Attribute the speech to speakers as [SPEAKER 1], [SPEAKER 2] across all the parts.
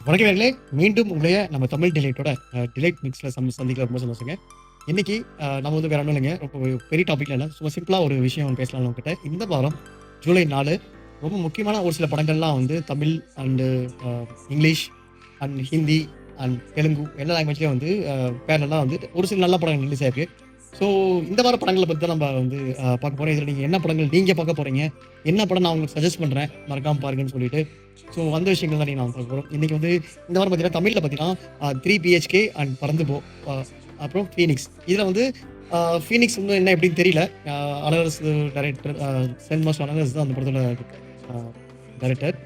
[SPEAKER 1] வணக்கம் நேயர்களே! மீண்டும் உங்களைய நம்ம தமிழ் டிலைட்டோட டிலைட் மிக்ஸ்ல சந்திக்கல ரொம்ப சந்தோஷங்க. இன்னைக்கு நம்ம வந்து வேற ஒண்ணும் இல்லைங்க. ரொம்ப ஒரு பெரிய டாபிக்ல இல்ல. சும்மா சிம்பிளா ஒரு விஷயம் பேசலாம்னு உங்ககிட்ட. இந்த வாரம் ஜூலை 4 ரொம்ப முக்கியமான ஒரு சில படங்கள்லாம் வந்து Tamil and English and Hindi and Telugu எல்லா லாங்குவேஜ்லயும் வந்து பேர்லலாம் வந்து ஒரு சில நல்ல படங்கள் ரிலீஸ் ஆயிருக்கு. ஸோ இந்த வார படங்கள பத்தி தான் நம்ம வந்து பார்க்க போறோம். இதுல நீங்க என்ன படங்கள் நீங்க பார்க்க போறீங்க? என்ன படம் நான் உங்களுக்கு சஜெஸ்ட் பண்றேன். மறக்காம பாருங்கன்னு சொல்லிட்டு ஸோ அந்த விஷயங்கள் தான் நான் பார்க்க போறோம். இன்னைக்கு வந்து இந்த வாரம் பார்த்தீங்கன்னா, தமிழ்ல பார்த்தீங்கன்னா 3 பிஹெச்கே அண்ட் பறந்து போ அ அப்புறம் ஃபீனிக்ஸ். இதுல வந்து ஃபீனிக்ஸ் இன்னும் என்ன எப்படின்னு தெரியல. அனகஸ் டைரக்டர் சென் மாஸ்டர் அனகஸ் தான் அந்த படத்தோட அ டைரக்டர்.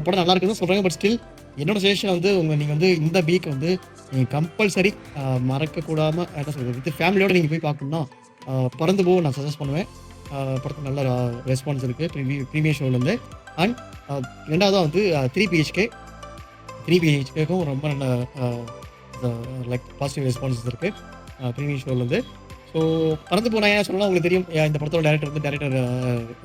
[SPEAKER 1] படம் நல்லா இருக்குன்னு சொல்றாங்க. பட் ஸ்டில் என்னோட சஜஷன் வந்து நீங்க வந்து இந்த வீக் வந்து நீங்க கம்பல்சரி மறக்கக்கூடாம என்ன சொல்றது, வித் ஃபேமிலியோட நீங்க போய் பார்க்கணும்னா பறந்து போ நான் சஜெஸ்ட் பண்ணுவேன். படத்துக்கு நல்ல ரெஸ்பான்ஸ் இருக்கு. ப்ரீமியர் ஷோலேருந்து. அண்ட் 2வதா வந்து 3 பிஹெச்கே. 3 பிஹெச்கேக்கும் ரொம்ப நல்ல லைக் பாசிட்டிவ் ரெஸ்பான்சஸ் இருக்கு. ப்ரீமியர் ஷோலேருந்து. ஸோ பறந்து போ நான் ஏன் சொன்னா உங்களுக்கு தெரியும். இந்த படத்தோட டைரக்டர்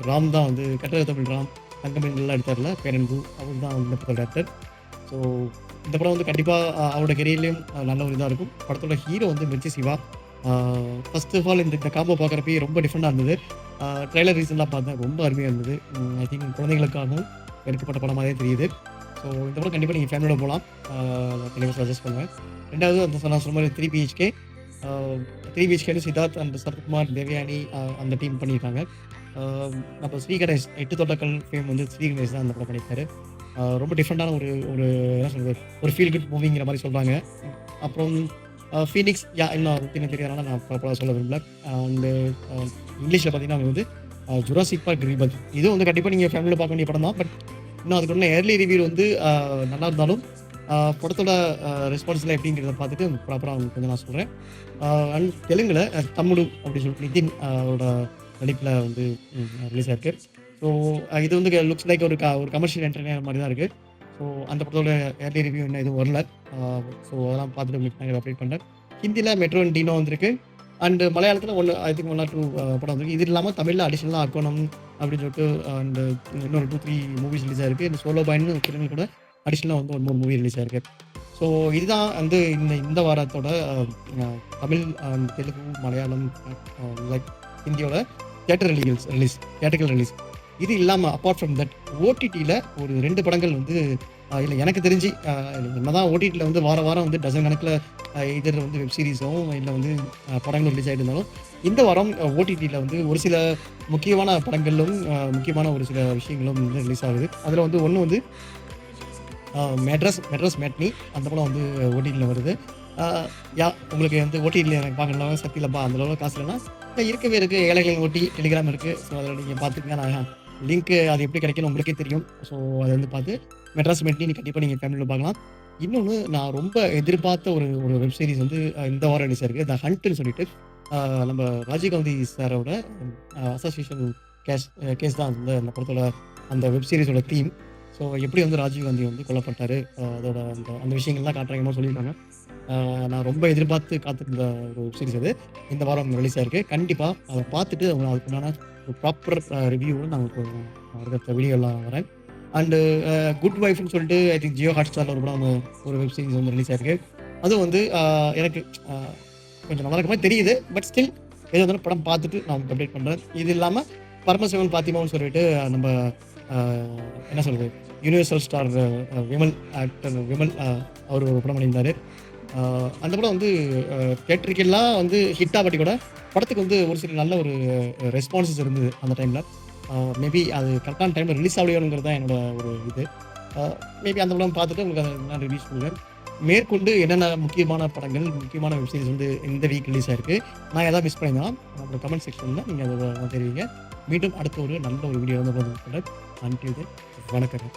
[SPEAKER 1] ராம் தான் வந்து கட்டளை தமிழ் ராம், தங்கமயிலெல்லாம் எடுத்தார்ல பேரன்பு அவர் தான் இந்த படத்தோட டைரக்டர். ஸோ இந்த படம் வந்து கண்டிப்பா அவரோட கெரியர்லயும் நல்ல ஒரு இதா இருக்கும். படத்தோட ஹீரோ வந்து Mirchi Shiva. First of all இந்த காம்போ பார்க்குறப்பயே ரொம்ப டிஃப்ரெண்ட்டா இருந்தது. ட்ரெய்லர் ரீசென்ட்டா பார்த்தேன். ரொம்ப அருமையா இருந்தது. ஐ திங்க் குழந்தைகளுக்காகவும் எடுக்கப்பட்ட படமாவே தெரியுது. ஸோ இந்த படம் கண்டிப்பா நீங்க ஃபேமிலியோட போலாம். கண்டிப்பா சஜெஸ்ட் பண்ணுவேன். 2வது அந்த சொன்ன மாரி 3 பிஹெச்கே. 3 பிஹெச்கேல சித்தார்த் அண்ட் சரத்குமார், தேவயானி அந்த டீம் பண்ணியிருக்காங்க. நம்ம ஸ்ரீ கணேஷ் 8 தோட்டக்கல் ஃபேம் வந்து ஸ்ரீ கணேஷ் தான் அந்த படம் பண்ணியிருக்காரு. ரொம்ப டிஃப்ரெண்ட்டான ஒரு ஒரு என்ன சொல்றது, ஒரு ஃபீல் குட் மூவிங்கிற மாரி சொல்றாங்க. அப்புறம் ஃபீனிக்ஸ் இன்னும் ருத்தீனா தெரியாதனால நான் ப்ராப்பரா சொல்ல விரும்பல. அண்டு இங்கிலீஷ்ல பார்த்தீங்கன்னா அவங்க வந்து ஜுராசிக் பார்க் ரீபர்த். இதுவும் வந்து கண்டிப்பா நீங்க ஃபேமிலில பார்க்க வேண்டிய படம் தான். பட் இன்னும் அதுக்குள்ள ஏர்லி ரிவ்யூ வந்து நல்லா இருந்தாலும் படத்தோட ரெஸ்பான்ஸ்லாம் எப்படிங்கிறத பார்த்துட்டு ப்ராப்பரா உங்களுக்கு வந்து நான் சொல்றேன். அண்ட் தெலுங்குல தம்முடு அப்படின்னு சொல்லிட்டு நிதின் அவரோட நடிப்புல வந்து ரிலீஸ் ஆயிருக்கு. ஸோ இது வந்து லுக்ஸ் லைக் ஒரு ஒரு கமர்ஷியல் என்டர்டெய்னர் மாரி தான் இருக்கு. ஸோ அந்த படத்தோட ஏர்லி ரிவ்யூ இன்னும் எதுவும் வரல. ஸோ அதெல்லாம் பார்த்துட்டு உங்களுக்கு நான் அப்டேட் பண்றேன். ஹிந்தில மெட்ரோ அண்ட் டீனோ வந்திருக்கு. அண்ட் மலையாளத்துல ஐ திங்க் 1 ஆர் 2 படம் வந்திருக்கு. இது இல்லாம தமிழ்ல அடிஷனலா அக்கோணம் அப்படின்னு சொல்லிட்டு அண்ட் இன்னொரு 2, 3 மூவிஸ் ரிலீஸ் ஆயிருக்கு. இந்த சோலோ பாய்ன்னு கிருமி கூட அடிஷனலா வந்து 1 more மூவி ரிலீஸ் ஆயிருக்கு. ஸோ இதுதான் வந்து இந்த வாரத்தோட தமிழ் அண்ட் தெலுங்கு, மலையாளம் லைக் ஹிந்தியோட தியேட்டர்கள் ரிலீஸ். இது இல்லாம அப்பார்ட் ஃப்ரம் தட் ஓடிடில ஒரு 2 படங்கள் வந்து இல்ல எனக்கு தெரிஞ்சு என்னதான் ஓடிடில வந்து வாரம் வந்து டசன் கணக்குல எய்தர் வந்து வெப் சீரிஸோ இல்ல வந்து படங்கள் ரிலீஸ் ஆயிட்டு இருந்தாலும், இந்த வாரம் ஓடிடில வந்து ஒரு சில முக்கியமான படங்களும் முக்கியமான ஒரு சில விஷயங்களும் வந்து ரிலீஸ் ஆகுது. அதுல வந்து ஒண்ணு வந்து மெட்ராஸ் மேட்னி அந்த படம் வந்து ஓடிடில வருது. அ உங்களுக்கு வந்து ஓடிடில எனக்கு பார்க்கணும்னா சக்தி இல்லப்பா அந்த அளவுக்கு காசு இல்லன்னா, இருக்கவே இருக்கு ஏழைகளின் ஓடி டெலிகிராம் இருக்கு. ஸோ அதில நீங்க பார்த்துக்கங்க. நான் லிங்க் அது எப்படி கிடைக்கும்னு உங்களுக்கே தெரியும். ஸோ அத வந்து பார்த்து மெட்ராஸ் மேட்னி கண்டிப்பா நீங்க ஃபேமிலில பார்க்கலாம். இன்னொன்னு நான் ரொம்ப எதிர்பார்த்த ஒரு ஒரு வெப் சீரிஸ் வந்து இந்த வாரம் ரிலீஸ் ஆயிருக்கு. த ஹண்ட்ன்னு சொல்லிட்டு நம்ம ராஜீவ்காந்தி சாரோட அசோசியேஷன் கேஸ் தான் வந்து அந்த படத்தோட அந்த வெப் சீரிஸோட தீம். ஸோ எப்படி வந்து ராஜீவ்காந்தி வந்து கொல்லப்பட்டாரு, அதோட அந்த அந்த விஷயங்கள்லாம் காட்டுறாங்கன்னு சொல்லியிருக்காங்க. நான் ரொம்ப எதிர்பார்த்து காத்திருந்த ஒரு வெப் சீரிஸ் அது. இந்த வாரம் ரிலீஸ் ஆயிருக்கு. கண்டிப்பா அத பார்த்துட்டு அதுக்குண்டான ஒரு ப்ராப்பர் ரிவ்யூவோட நான் உங்களுக்கு அடுத்தடுத்த வீடியோல வரேன். அண்டு குட் வைஃப்ன்னு சொல்லிட்டு ஐ திங்க் ஜியோ ஹாட்ஸ்டார்ல ஒரு படம் ஒரு வெப் சீரிஸ் வந்து ரிலீஸ் ஆயிருக்கு. அதுவும் வந்து எனக்கு கொஞ்சம் நல்லா இருக்க மாரி தெரியுது. பட் ஸ்டில் எது இருந்தாலும் படம் பார்த்துட்டு நான் உங்களுக்கு அப்டேட் பண்றேன். இது இல்லாம பரமசிவன் பாத்திமான்னு சொல்லிட்டு நம்ம அ என்ன சொல்றது, யுனிவர்சல் ஸ்டார் ஆக்டர் விமல் அவர் ஒரு படம் பண்ணியிருந்தாரு. அந்த படம் வந்து தியேட்டருக்கெல்லாம் வந்து ஹிட் ஆகாட்டி கூட படத்துக்கு வந்து ஒரு சில நல்ல ஒரு ரெஸ்பான்ஸஸ் இருந்தது அந்த டைம்ல. மேபி அது கரெக்டான டைம்ல ரிலீஸ் ஆகலையோங்கிறது தான் என்னோட ஒரு இது. மேபி அந்த படம் பார்த்துட்டு உங்களுக்கு அத நான் ரிவ்யூஸ் குடுக்குறேன். மேற்கொண்டு என்னென்ன முக்கியமான படங்கள், முக்கியமான வெப் சீரிஸ் வந்து இந்த வீக் ரிலீஸ் ஆயிருக்கு. நான் ஏதாவது மிஸ் பண்ணியிருந்தா நம்மளோட கமெண்ட் செக்ஷன்ல நீங்க அத தெரிவிங்க. மீண்டும் அடுத்த ஒரு நல்ல ஒரு வீடியோ வந்து பண்றேன். அன்டில் தென் வணக்கங்க.